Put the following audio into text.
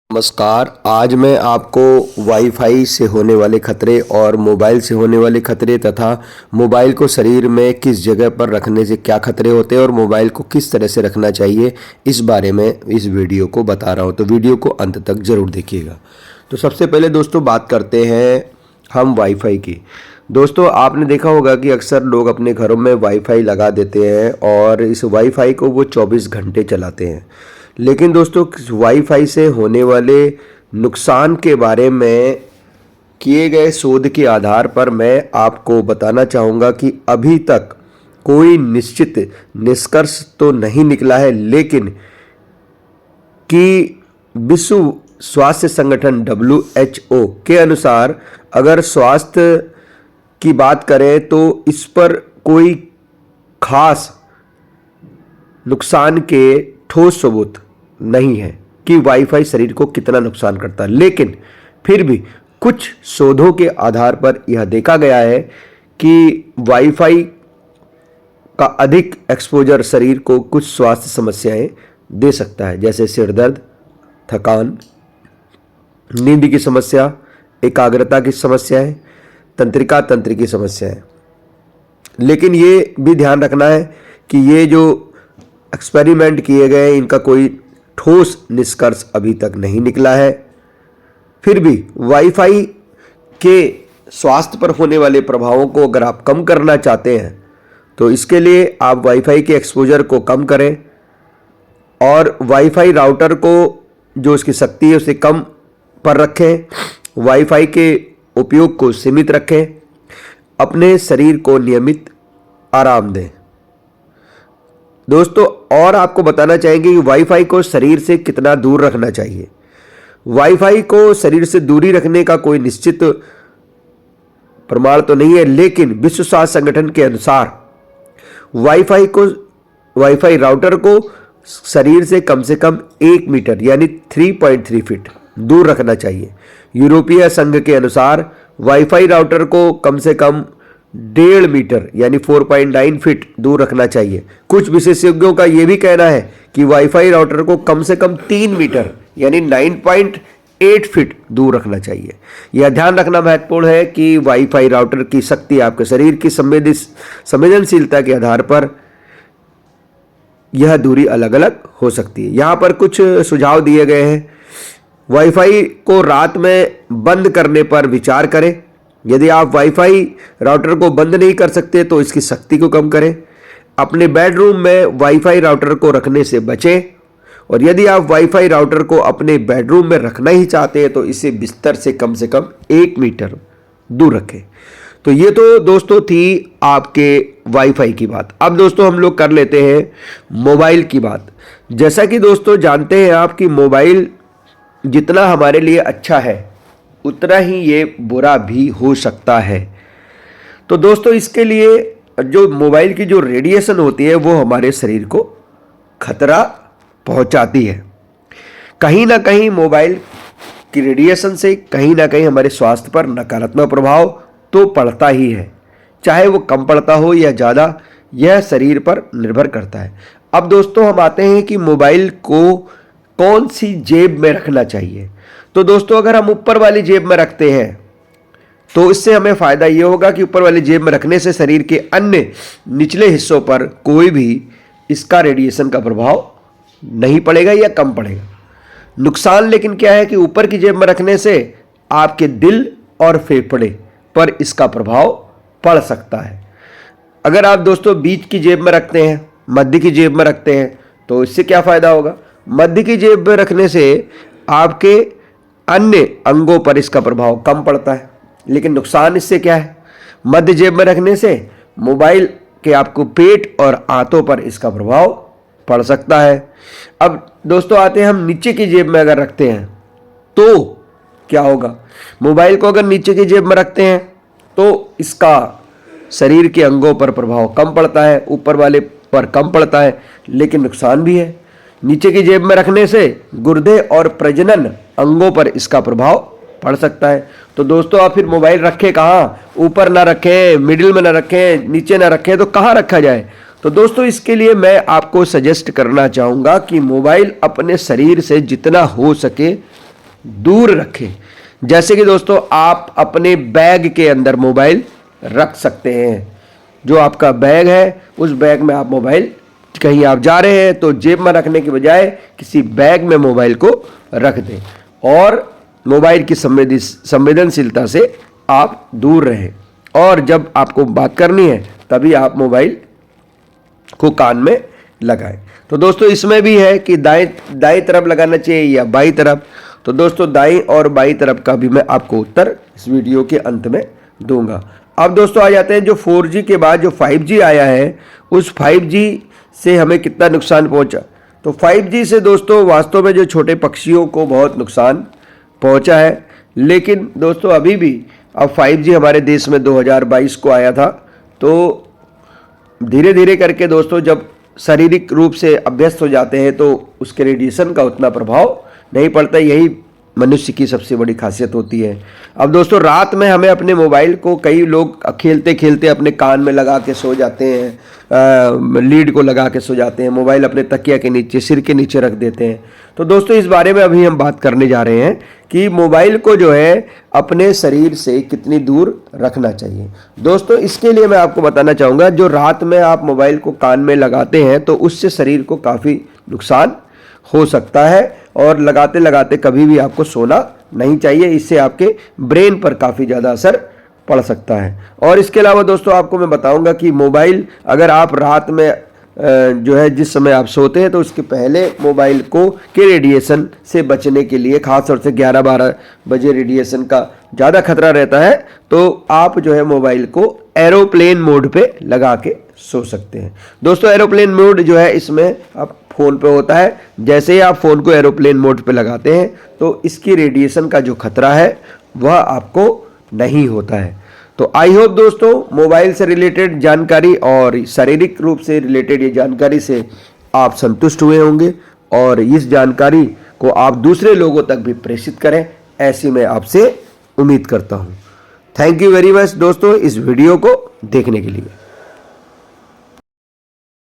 नमस्कार। आज मैं आपको वाईफाई से होने वाले खतरे और मोबाइल से होने वाले खतरे तथा मोबाइल को शरीर में किस जगह पर रखने से क्या खतरे होते हैं और मोबाइल को किस तरह से रखना चाहिए, इस बारे में इस वीडियो को बता रहा हूँ। तो वीडियो को अंत तक ज़रूर देखिएगा। तो सबसे पहले दोस्तों बात करते हैं हम वाईफाई की। दोस्तों आपने देखा होगा कि अक्सर लोग अपने घरों में वाईफाई लगा देते हैं और इस वाईफाई को वो 24 घंटे चलाते हैं। लेकिन दोस्तों वाईफाई से होने वाले नुकसान के बारे में किए गए शोध के आधार पर मैं आपको बताना चाहूँगा कि अभी तक कोई निश्चित निष्कर्ष तो नहीं निकला है, लेकिन कि विश्व स्वास्थ्य संगठन WHO के अनुसार अगर स्वास्थ्य की बात करें तो इस पर कोई खास नुकसान के ठोस सबूत नहीं है कि वाईफाई शरीर को कितना नुकसान करता है। लेकिन फिर भी कुछ शोधों के आधार पर यह देखा गया है कि वाईफाई का अधिक एक्सपोजर शरीर को कुछ स्वास्थ्य समस्याएं दे सकता है, जैसे सिर दर्द, थकान, नींद की समस्या, एकाग्रता की समस्याएं, तंत्रिका तंत्र की समस्याएं। लेकिन ये भी ध्यान रखना है कि ये जो एक्सपेरिमेंट किए गए इनका कोई ठोस निष्कर्ष अभी तक नहीं निकला है। फिर भी वाईफाई के स्वास्थ्य पर होने वाले प्रभावों को अगर आप कम करना चाहते हैं तो इसके लिए आप वाईफाई के एक्सपोजर को कम करें और वाईफाई राउटर को जो उसकी शक्ति है उसे कम पर रखें। वाईफाई के उपयोग को सीमित रखें। अपने शरीर को नियमित आराम दें। दोस्तों और आपको बताना चाहेंगे कि वाईफाई को शरीर से कितना दूर रखना चाहिए। वाईफाई को शरीर से दूरी रखने का कोई निश्चित प्रमाण तो नहीं है, लेकिन विश्व स्वास्थ्य संगठन के अनुसार वाईफाई राउटर को शरीर से कम 1 मीटर यानी 3.3 फीट दूर रखना चाहिए। यूरोपीय संघ के अनुसार वाईफाई राउटर को कम 1.5 मीटर यानी 4.9 फीट दूर रखना चाहिए। कुछ विशेषज्ञों का यह भी कहना है कि वाईफाई राउटर को कम 3 मीटर यानी 9.8 फीट दूर रखना चाहिए। यह ध्यान रखना महत्वपूर्ण है कि वाईफाई राउटर की शक्ति आपके शरीर की संवेदनशीलता के आधार पर यह दूरी अलग अलग हो सकती है। यहाँ पर कुछ सुझाव दिए गए हैं। वाईफाई को रात में बंद करने पर विचार करें। यदि आप वाईफाई राउटर को बंद नहीं कर सकते तो इसकी शक्ति को कम करें। अपने बेडरूम में वाईफाई राउटर को रखने से बचें और यदि आप वाईफाई राउटर को अपने बेडरूम में रखना ही चाहते हैं तो इसे बिस्तर से कम 1 मीटर दूर रखें। तो ये तो दोस्तों थी आपके वाईफाई की बात। अब दोस्तों हम लोग कर लेते हैं मोबाइल की बात। जैसा कि दोस्तों जानते हैं आप कि मोबाइल जितना हमारे लिए अच्छा है उतना ही ये बुरा भी हो सकता है। तो दोस्तों इसके लिए जो मोबाइल की जो रेडिएशन होती है वो हमारे शरीर को खतरा पहुंचाती है। कहीं ना कहीं मोबाइल की रेडिएशन से कहीं ना कहीं हमारे स्वास्थ्य पर नकारात्मक प्रभाव तो पड़ता ही है, चाहे वो कम पड़ता हो या ज़्यादा, यह शरीर पर निर्भर करता है। अब दोस्तों हम आते हैं कि मोबाइल को कौन सी जेब में रखना चाहिए। तो दोस्तों अगर हम ऊपर वाली जेब में रखते हैं तो इससे हमें फ़ायदा ये होगा कि ऊपर वाली जेब में रखने से शरीर के अन्य निचले हिस्सों पर कोई भी इसका रेडिएशन का प्रभाव नहीं पड़ेगा या कम पड़ेगा। नुकसान लेकिन क्या है कि ऊपर की जेब में रखने से आपके दिल और फेफड़े पर इसका प्रभाव पड़ सकता है। अगर आप दोस्तों बीच की जेब में रखते हैं, मध्य की जेब में रखते हैं तो इससे क्या फ़ायदा होगा। मध्य की जेब में रखने से आपके अन्य अंगों पर इसका प्रभाव कम पड़ता है, लेकिन नुकसान इससे क्या है, मध्य जेब में रखने से मोबाइल के आपको पेट और आंतों पर इसका प्रभाव पड़ सकता है। अब दोस्तों आते हैं हम नीचे की जेब में अगर रखते हैं तो क्या होगा। मोबाइल को अगर नीचे की जेब में रखते हैं तो इसका शरीर के अंगों पर प्रभाव कम पड़ता है, ऊपर वाले पर कम पड़ता है, लेकिन नुकसान भी है। नीचे की जेब में रखने से गुर्दे और प्रजनन अंगों पर इसका प्रभाव पड़ सकता है। तो दोस्तों आप फिर मोबाइल रखें कहाँ, ऊपर ना रखें, मिडिल में ना रखें, नीचे ना रखें, तो कहाँ रखा जाए। तो दोस्तों इसके लिए मैं आपको सजेस्ट करना चाहूँगा कि मोबाइल अपने शरीर से जितना हो सके दूर रखें। जैसे कि दोस्तों आप अपने बैग के अंदर मोबाइल रख सकते हैं। जो आपका बैग है उस बैग में आप मोबाइल, कहीं आप जा रहे हैं तो जेब में रखने के बजाय किसी बैग में मोबाइल को रख दें और मोबाइल की संवेदनशीलता से आप दूर रहें। और जब आपको बात करनी है तभी आप मोबाइल को कान में लगाएं। तो दोस्तों इसमें भी है कि दाएं तरफ लगाना चाहिए या बाईं तरफ। तो दोस्तों दाईं और बाईं तरफ का भी मैं आपको उत्तर इस वीडियो के अंत में दूंगा। अब दोस्तों आ जाते हैं जो 4G के बाद जो 5G आया है, उस 5G से हमें कितना नुकसान पहुंचा। तो 5G से दोस्तों वास्तव में जो छोटे पक्षियों को बहुत नुकसान पहुंचा है, लेकिन दोस्तों अभी भी अब 5G हमारे देश में 2022 को आया था। तो धीरे धीरे करके दोस्तों जब शारीरिक रूप से अभ्यस्त हो जाते हैं तो उसके रेडिएशन का उतना प्रभाव नहीं पड़ता। यही मनुष्य की सबसे बड़ी खासियत होती है। अब दोस्तों रात में हमें अपने मोबाइल को, कई लोग खेलते खेलते अपने कान में लगा के सो जाते हैं, लीड को लगा के सो जाते हैं, मोबाइल अपने तकिया के नीचे, सिर के नीचे रख देते हैं। तो दोस्तों इस बारे में अभी हम बात करने जा रहे हैं कि मोबाइल को जो है अपने शरीर से कितनी दूर रखना चाहिए। दोस्तों इसके लिए मैं आपको बताना चाहूँगा, जो रात में आप मोबाइल को कान में लगाते हैं तो उससे शरीर को काफ़ी नुकसान हो सकता है और लगाते लगाते कभी भी आपको सोना नहीं चाहिए। इससे आपके ब्रेन पर काफ़ी ज़्यादा असर पड़ सकता है। और इसके अलावा दोस्तों आपको मैं बताऊंगा कि मोबाइल अगर आप रात में जो है जिस समय आप सोते हैं तो उसके पहले मोबाइल को के रेडिएशन से बचने के लिए, खासतौर से 11-12 बजे रेडिएशन का ज़्यादा खतरा रहता है, तो आप जो है मोबाइल को एरोप्लेन मोड पे लगा के सो सकते हैं। दोस्तों एरोप्लेन मोड जो है इसमें आप फ़ोन पे होता है। जैसे ही आप फ़ोन को एरोप्लेन मोड पे लगाते हैं तो इसकी रेडिएशन का जो खतरा है वह आपको नहीं होता है। तो आई होप दोस्तों मोबाइल से रिलेटेड जानकारी और शारीरिक रूप से रिलेटेड ये जानकारी से आप संतुष्ट हुए होंगे और इस जानकारी को आप दूसरे लोगों तक भी प्रेषित करें, ऐसी मैं आपसे उम्मीद करता हूँ। थैंक यू वेरी मच दोस्तों इस वीडियो को देखने के लिए।